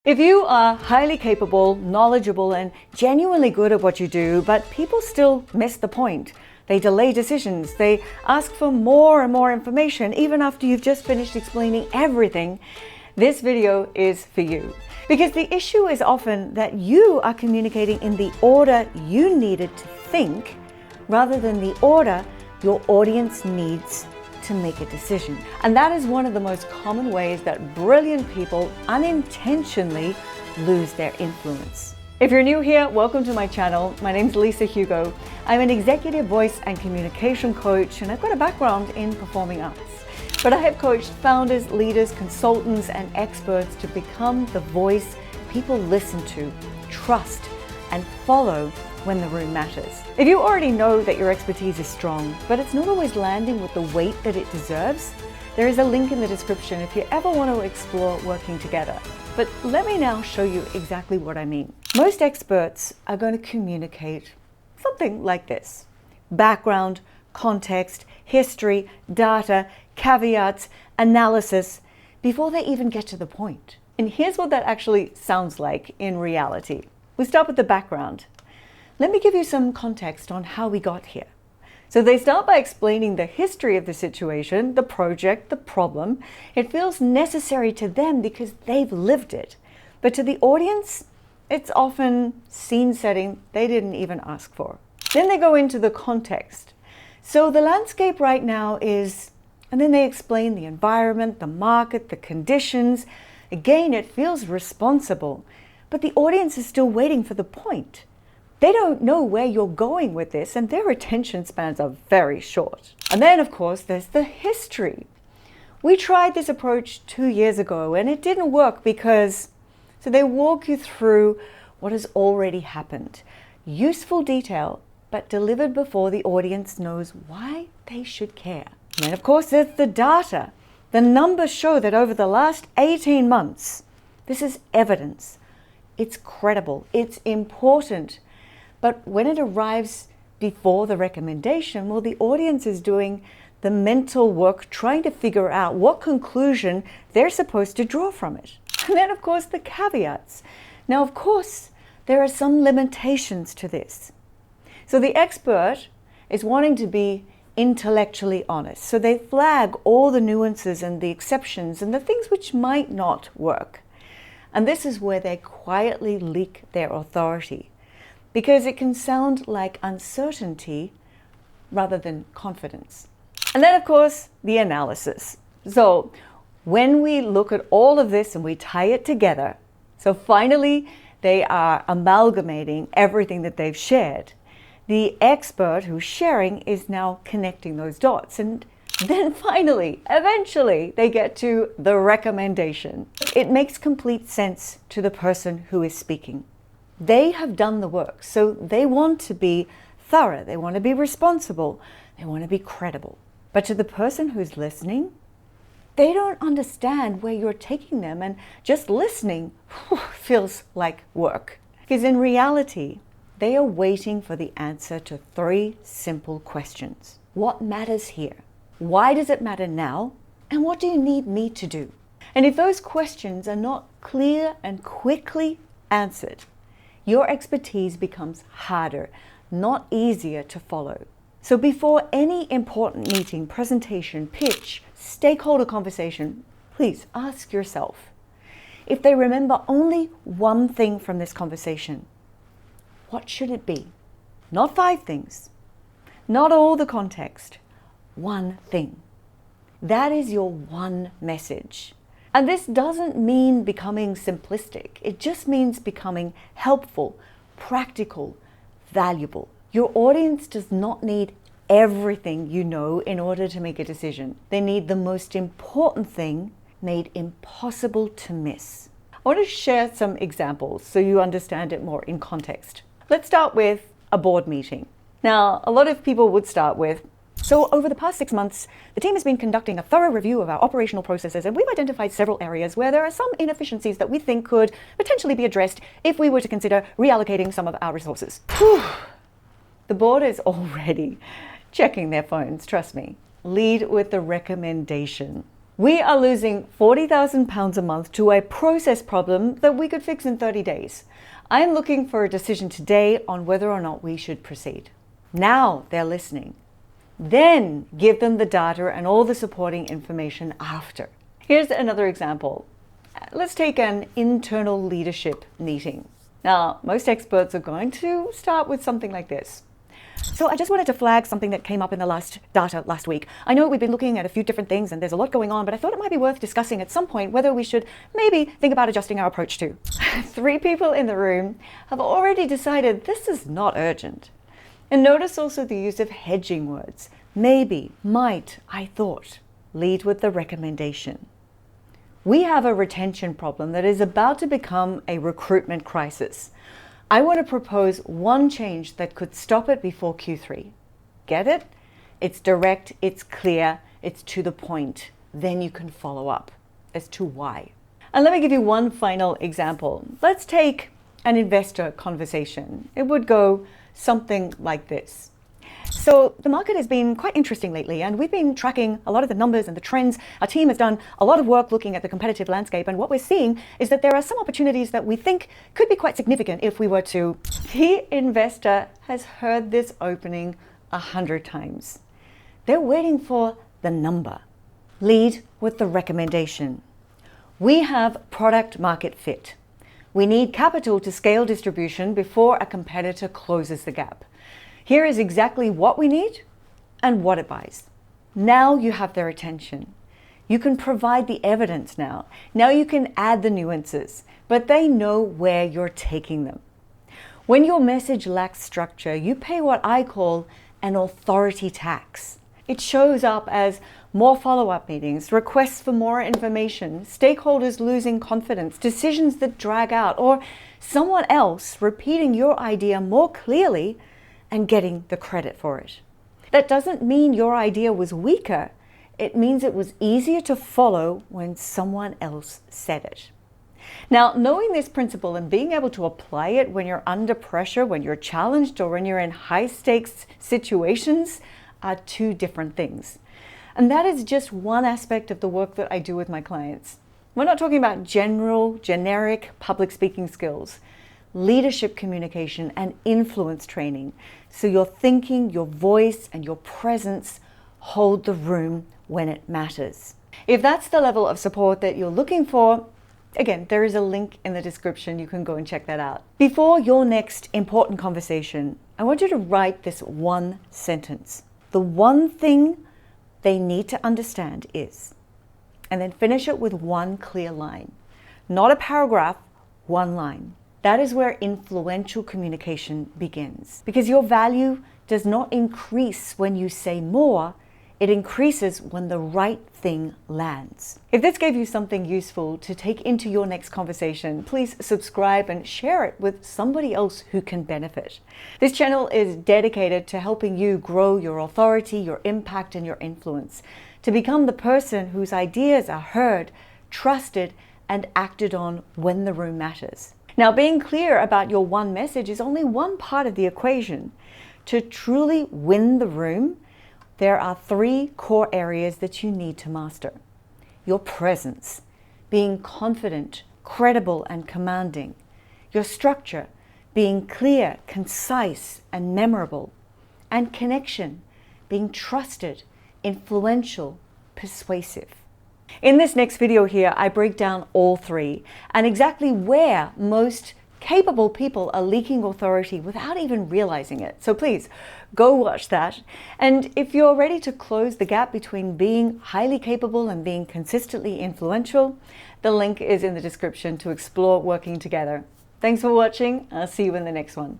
If you are highly capable, knowledgeable, and genuinely good at what you do, but people still miss the point, they delay decisions, they ask for more and more information even after you've just finished explaining everything, this video is for you. Because the issue is often that you are communicating in the order you needed to think, rather than the order your audience needs to make a decision. And that is one of the most common ways that brilliant people unintentionally lose their influence. If you're new here, welcome to my channel. My name's Lisa Hugo. I'm an executive voice and communication coach, and I've got a background in performing arts. But I have coached founders, leaders, consultants, and experts to become the voice people listen to, trust, and follow when the room matters. If you already know that your expertise is strong, but it's not always landing with the weight that it deserves, there is a link in the description if you ever want to explore working together. But let me now show you exactly what I mean. Most experts are going to communicate something like this: background, context, history, data, caveats, analysis, before they even get to the point. And here's what that actually sounds like in reality. We start with the background. Let me give you some context on how we got here. So they start by explaining the history of the situation, the project, the problem. It feels necessary to them because they've lived it. But to the audience, it's often scene setting they didn't even ask for. Then they go into the context. So the landscape right now is, and then they explain the environment, the market, the conditions. Again, it feels responsible, but the audience is still waiting for the point. They don't know where you're going with this, and their attention spans are very short. And then, of course, there's the history. We tried this approach 2 years ago, and it didn't work because, so they walk you through what has already happened. Useful detail, but delivered before the audience knows why they should care. And then, of course, there's the data. The numbers show that over the last 18 months, this is evidence. It's credible. It's important. But when it arrives before the recommendation, well, the audience is doing the mental work trying to figure out what conclusion they're supposed to draw from it. And then, of course, the caveats. Now, of course, there are some limitations to this. So the expert is wanting to be intellectually honest. So they flag all the nuances and the exceptions and the things which might not work. And this is where they quietly leak their authority, because it can sound like uncertainty rather than confidence. And then, of course, the analysis. So when we look at all of this and we tie it together, so finally they are amalgamating everything that they've shared. The expert who's sharing is now connecting those dots. And then finally, eventually, they get to the recommendation. It makes complete sense to the person who is speaking. They have done the work, so they want to be thorough, they want to be responsible, they want to be credible. But to the person who's listening, they don't understand where you're taking them, and just listening feels like work. Because in reality, they are waiting for the answer to 3 simple questions. What matters here? Why does it matter now? And what do you need me to do? And if those questions are not clear and quickly answered, your expertise becomes harder, not easier to follow. So before any important meeting, presentation, pitch, stakeholder conversation, please ask yourself, if they remember only one thing from this conversation, what should it be? Not 5 things, not all the context, one thing. That is your one message. And this doesn't mean becoming simplistic. It just means becoming helpful, practical, valuable. Your audience does not need everything you know in order to make a decision. They need the most important thing made impossible to miss. I want to share some examples so you understand it more in context. Let's start with a board meeting. Now, a lot of people would start with, so over the past 6 months, the team has been conducting a thorough review of our operational processes, and we've identified several areas where there are some inefficiencies that we think could potentially be addressed if we were to consider reallocating some of our resources. Whew. The board is already checking their phones, trust me. Lead with the recommendation. We are losing 40,000 pounds a month to a process problem that we could fix in 30 days. I am looking for a decision today on whether or not we should proceed. Now they're listening. Then give them the data and all the supporting information after. Here's another example. Let's take an internal leadership meeting. Now, most experts are going to start with something like this. So I just wanted to flag something that came up in the last data last week. I know we've been looking at a few different things and there's a lot going on, but I thought it might be worth discussing at some point whether we should maybe think about adjusting our approach too. 3 people in the room have already decided this is not urgent. And notice also the use of hedging words. Maybe, might, I thought. Lead with the recommendation. We have a retention problem that is about to become a recruitment crisis. I want to propose one change that could stop it before Q3. Get it? It's direct, it's clear, it's to the point. Then you can follow up as to why. And let me give you one final example. Let's take an investor conversation. It would go something like this. So the market has been quite interesting lately, and we've been tracking a lot of the numbers and the trends. Our team has done a lot of work looking at the competitive landscape, and what we're seeing is that there are some opportunities that we think could be quite significant if we were to. The investor has heard this opening 100 times. They're waiting for the number. Lead with the recommendation. We have product market fit. We need capital to scale distribution before a competitor closes the gap. Here is exactly what we need and what it buys. Now you have their attention. You can provide the evidence now. Now you can add the nuances, but they know where you're taking them. When your message lacks structure, you pay what I call an authority tax. It shows up as more follow-up meetings, requests for more information, stakeholders losing confidence, decisions that drag out, or someone else repeating your idea more clearly and getting the credit for it. That doesn't mean your idea was weaker. It means it was easier to follow when someone else said it. Now, knowing this principle and being able to apply it when you're under pressure, when you're challenged, or when you're in high-stakes situations are 2 different things. And that is just one aspect of the work that I do with my clients. We're not talking about generic public speaking skills. Leadership communication and influence training. So your thinking, your voice, and your presence hold the room when it matters. If that's the level of support that you're looking for, again, there is a link in the description. You can go and check that out. Before your next important conversation, I want you to write this one sentence. The one thing they need to understand is, and then finish it with one clear line. Not a paragraph, one line. That is where influential communication begins. Because your value does not increase when you say more, it increases when the right thing lands. If this gave you something useful to take into your next conversation, please subscribe and share it with somebody else who can benefit. This channel is dedicated to helping you grow your authority, your impact, and your influence, to become the person whose ideas are heard, trusted, and acted on when the room matters. Now, being clear about your one message is only one part of the equation. To truly win the room, there are 3 core areas that you need to master. Your presence, being confident, credible, and commanding. Your structure, being clear, concise, and memorable. And connection, being trusted, influential, persuasive. In this next video here, I break down all 3 and exactly where most capable people are leaking authority without even realizing it. So please go watch that. And if you're ready to close the gap between being highly capable and being consistently influential, the link is in the description to explore working together. Thanks for watching. I'll see you in the next one.